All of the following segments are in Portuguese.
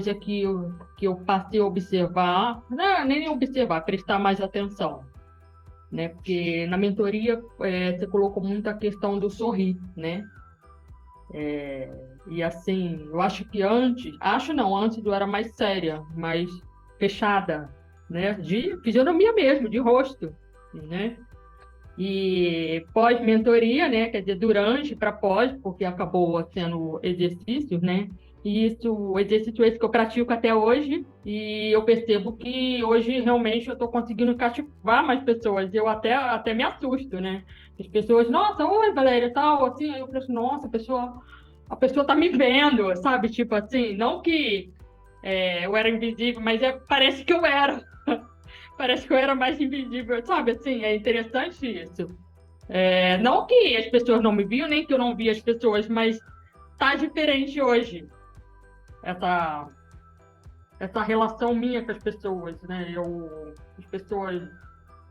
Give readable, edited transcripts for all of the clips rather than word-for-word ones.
coisa que eu passei a observar, não, nem observar, prestar mais atenção, né? Porque na mentoria você colocou muito a questão do sorrir, né? E assim, eu acho que antes eu era mais séria, mais fechada, né? De fisionomia mesmo, de rosto, né? E pós-mentoria, né? Quer dizer, durante para pós, porque acabou sendo exercícios, né? E isso, o exercício esse que eu pratico até hoje, e eu percebo que hoje realmente eu estou conseguindo cativar mais pessoas. Eu até me assusto, né? As pessoas, nossa, oi, Valéria, e tal, assim, aí eu penso, nossa, a pessoa tá me vendo, sabe? Tipo assim, não que eu era invisível, mas parece que eu era. Parece que eu era mais invisível, sabe? Assim, é interessante isso. Não que as pessoas não me viam, nem que eu não via as pessoas, mas tá diferente hoje essa, essa relação minha com as pessoas, né? As pessoas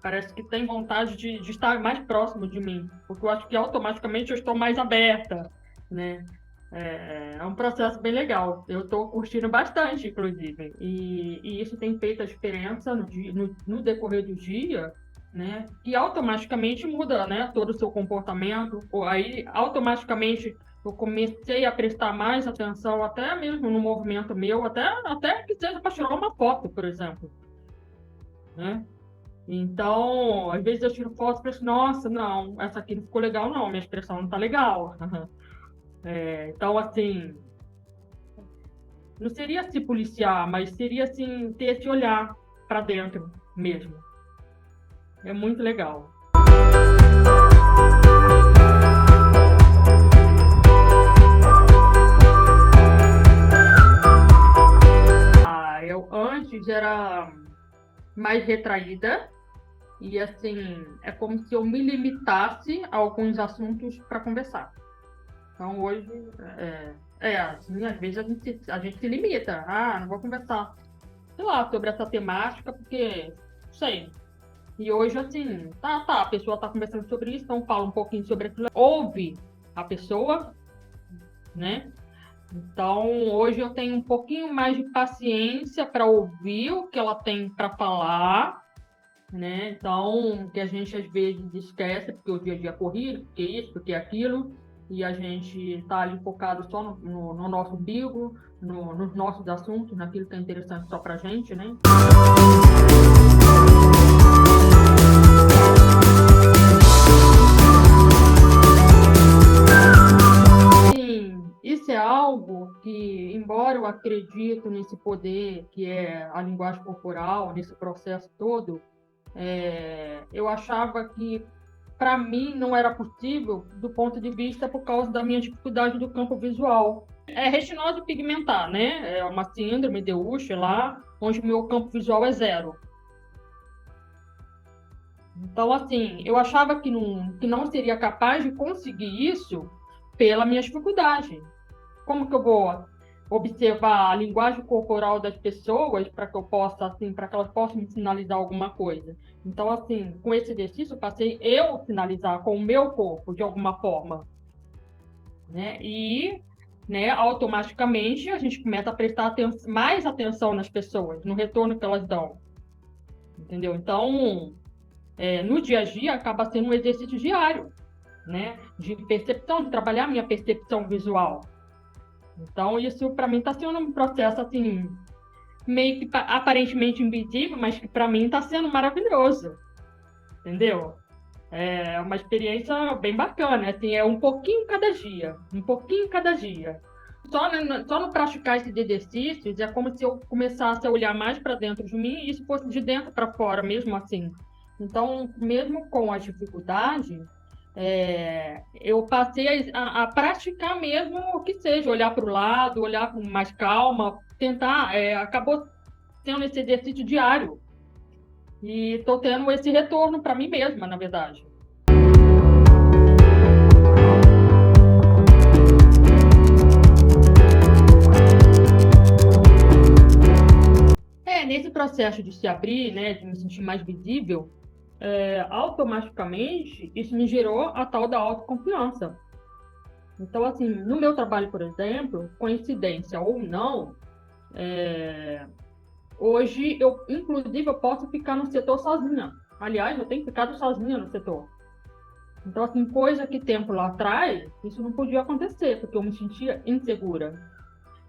parece que têm vontade de estar mais próximo de mim, porque eu acho que automaticamente eu estou mais aberta, né? É um processo bem legal. Eu estou curtindo bastante, inclusive. E isso tem feito a diferença no decorrer do dia, né? E automaticamente muda, né? Todo o seu comportamento. Aí, automaticamente, eu comecei a prestar mais atenção, até mesmo no movimento meu, até que seja para tirar uma foto, por exemplo, né? Então, às vezes eu tiro foto e penso, nossa, não, essa aqui não ficou legal, não, minha expressão não tá legal. Então, assim, não seria se policiar, mas seria assim ter esse olhar para dentro mesmo. É muito legal. Eu antes era mais retraída e assim é como se eu me limitasse a alguns assuntos para conversar. Então hoje assim, às vezes a gente se limita. Não vou conversar, sei lá, sobre essa temática porque não sei. E hoje, assim, a pessoa está conversando sobre isso, então fala um pouquinho sobre aquilo, ouve a pessoa, né? Então, hoje eu tenho um pouquinho mais de paciência para ouvir o que ela tem para falar, né? Então, que a gente às vezes esquece, porque o dia a dia é corrido, porque isso, porque aquilo, e a gente está ali focado só no nosso umbigo, nos nossos assuntos, naquilo que é interessante só para a gente, né? Sim, isso é algo que, embora eu acredito nesse poder que é a linguagem corporal, nesse processo todo, eu achava que para mim não era possível do ponto de vista por causa da minha dificuldade do campo visual. É retinose pigmentar, né? É uma síndrome de Usher lá, onde o meu campo visual é zero. Então, assim, eu achava que não seria capaz de conseguir isso pela minha dificuldade. Como que eu vou observar a linguagem corporal das pessoas para que eu possa, assim, para que elas possam me sinalizar alguma coisa? Então, assim, com esse exercício, eu passei eu sinalizar com o meu corpo de alguma forma, né? E, né, automaticamente a gente começa a prestar mais atenção nas pessoas, no retorno que elas dão, entendeu? Então, no dia a dia acaba sendo um exercício diário, né? De percepção, de trabalhar a minha percepção visual. Então, isso para mim está sendo um processo assim, meio que aparentemente invisível, mas que para mim está sendo maravilhoso, entendeu? É uma experiência bem bacana, assim, é um pouquinho cada dia, um pouquinho cada dia. Só no praticar esses exercícios é como se eu começasse a olhar mais para dentro de mim e isso fosse de dentro para fora, mesmo assim. Então, mesmo com a dificuldade, eu passei a praticar mesmo o que seja, olhar para o lado, olhar com mais calma, tentar, acabou sendo esse exercício diário. E estou tendo esse retorno para mim mesma, na verdade. Nesse processo de se abrir, né, de me sentir mais visível, automaticamente isso me gerou a tal da autoconfiança. Então, assim, no meu trabalho, por exemplo, coincidência ou não, Hoje, inclusive, eu posso ficar no setor sozinha. Aliás, eu tenho ficado sozinha no setor. Então, assim, coisa que tempo lá atrás, isso não podia acontecer, porque eu me sentia insegura.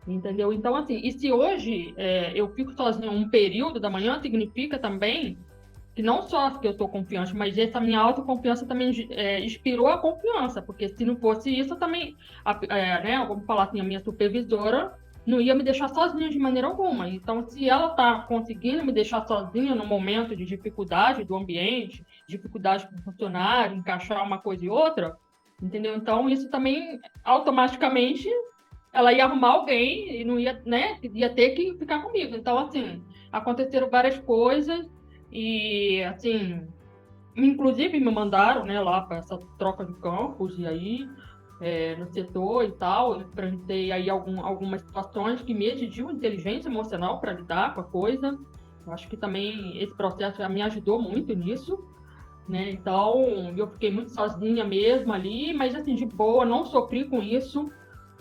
Entendeu? Então, assim, e se hoje eu fico sozinha um período da manhã, significa também que não só que eu estou confiante, mas essa minha autoconfiança também inspirou a confiança, porque se não fosse isso, eu também, né, vamos falar assim, a minha supervisora não ia me deixar sozinha de maneira alguma. Então, se ela está conseguindo me deixar sozinha no momento de dificuldade do ambiente, dificuldade com o funcionário, encaixar uma coisa e outra, entendeu? Então, isso também automaticamente ela ia arrumar alguém e não ia, né, ia ter que ficar comigo. Então, assim, aconteceram várias coisas e, assim, inclusive me mandaram, né, lá para essa troca de campos e aí no setor e tal, eu enfrentei aí algumas situações que me exigiam inteligência emocional para lidar com a coisa. Eu acho que também esse processo já me ajudou muito nisso, né? Então, eu fiquei muito sozinha mesmo ali, mas assim, de boa, não sofri com isso,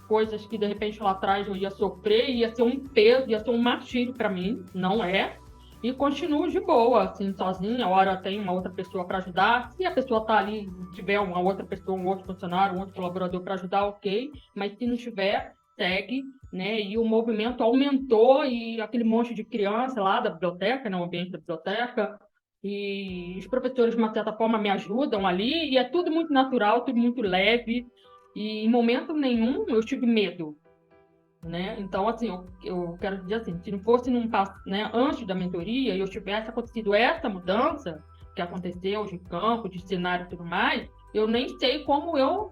coisas que de repente lá atrás eu ia sofrer, ia ser um peso, ia ser um martírio para mim, não é. E continuo de boa, assim, sozinha. A hora tem uma outra pessoa para ajudar. Se a pessoa tá ali, tiver uma outra pessoa, um outro funcionário, um outro colaborador para ajudar, ok. Mas se não tiver, segue, né? E o movimento aumentou e aquele monte de criança lá da biblioteca, né? O ambiente da biblioteca. E os professores, de uma certa forma, me ajudam ali, e é tudo muito natural, tudo muito leve, e em momento nenhum eu tive medo, né? Então, assim, eu quero dizer assim, se não fosse né, antes da mentoria e eu tivesse acontecido essa mudança que aconteceu de campo, de cenário e tudo mais, eu nem sei como eu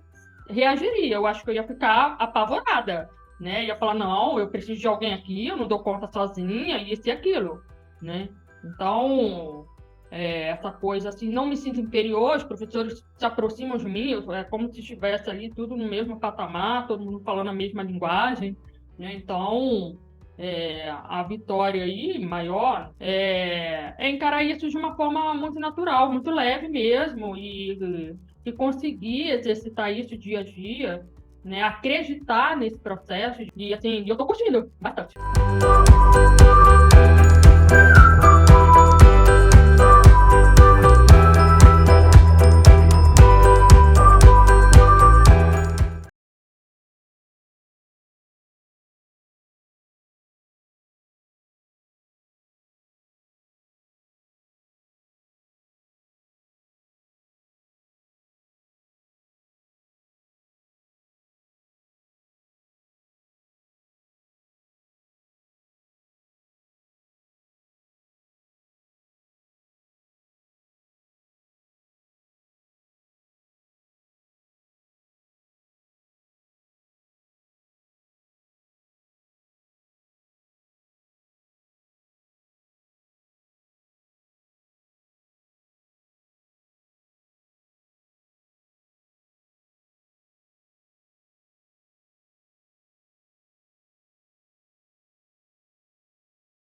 reagiria. Eu acho que eu ia ficar apavorada, né? Ia falar, não, eu preciso de alguém aqui, eu não dou conta sozinha, isso e aquilo, né? Então, essa coisa assim, não me sinto inferior, os professores se aproximam de mim, é como se estivesse ali tudo no mesmo patamar, todo mundo falando a mesma linguagem, né? Então, a vitória aí maior é encarar isso de uma forma muito natural, muito leve mesmo, e conseguir exercitar isso dia a dia, né? Acreditar nesse processo, e assim, eu tô curtindo bastante.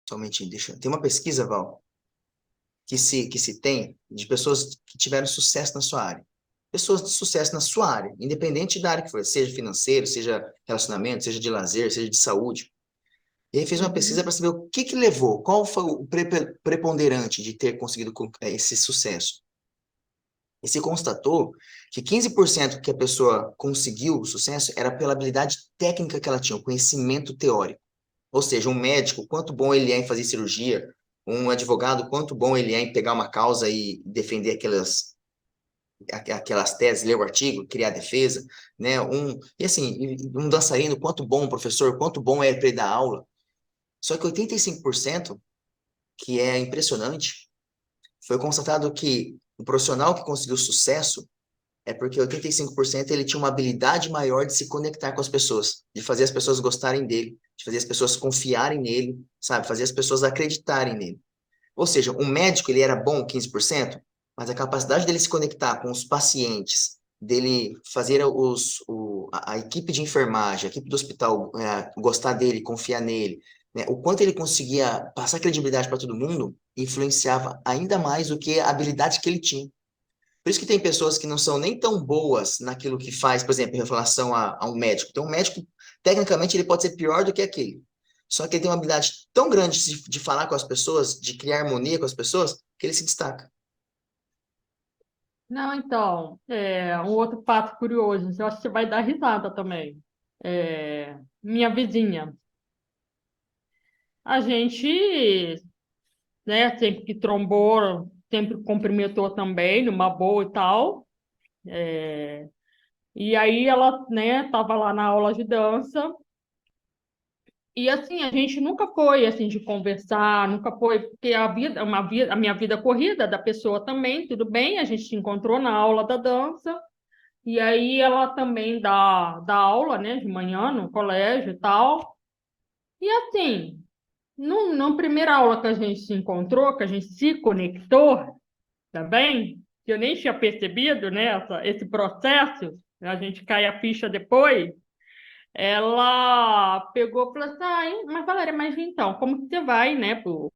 Somente deixa. Tem uma pesquisa, Val, que se tem de pessoas que tiveram sucesso na sua área. Pessoas de sucesso na sua área, independente da área que for, seja financeiro, seja relacionamento, seja de lazer, seja de saúde. E aí fez uma pesquisa Uhum. para saber o que levou, qual foi o preponderante de ter conseguido esse sucesso. E se constatou que 15% que a pessoa conseguiu o sucesso era pela habilidade técnica que ela tinha, o conhecimento teórico. Ou seja, um médico, quanto bom ele é em fazer cirurgia, um advogado, quanto bom ele é em pegar uma causa e defender aquelas teses, ler o artigo, criar defesa, né? E assim, um dançarino, quanto bom um professor, quanto bom é para ele dar aula. Só que 85%, que é impressionante, foi constatado que o profissional que conseguiu sucesso é porque 85% ele tinha uma habilidade maior de se conectar com as pessoas, de fazer as pessoas gostarem dele, de fazer as pessoas confiarem nele, sabe? Fazer as pessoas acreditarem nele. Ou seja, um médico, ele era bom 15%, mas a capacidade dele se conectar com os pacientes, dele fazer a equipe de enfermagem, a equipe do hospital gostar dele, confiar nele, né? O quanto ele conseguia passar credibilidade para todo mundo, influenciava ainda mais do que a habilidade que ele tinha. Por isso que tem pessoas que não são nem tão boas naquilo que faz, por exemplo, em relação a um médico. Então, um médico, tecnicamente, ele pode ser pior do que aquele. Só que ele tem uma habilidade tão grande de falar com as pessoas, de criar harmonia com as pessoas, que ele se destaca. Não, então, um outro fato curioso, eu acho que você vai dar risada também. Minha vizinha. A gente, né, sempre que trombou, sempre cumprimentou também, numa boa e tal. E aí ela, né, tava lá na aula de dança. E assim, a gente nunca foi assim de conversar, nunca foi, porque a minha vida corrida da pessoa também, tudo bem, a gente se encontrou na aula da dança. E aí ela também dá aula, né, de manhã no colégio e tal. E assim, na primeira aula que a gente se encontrou, que a gente se conectou, tá bem? Que eu nem tinha percebido, né, esse processo, a gente cai a ficha depois. Ela pegou e falou assim, mas Valéria, mas então, como que você vai, né,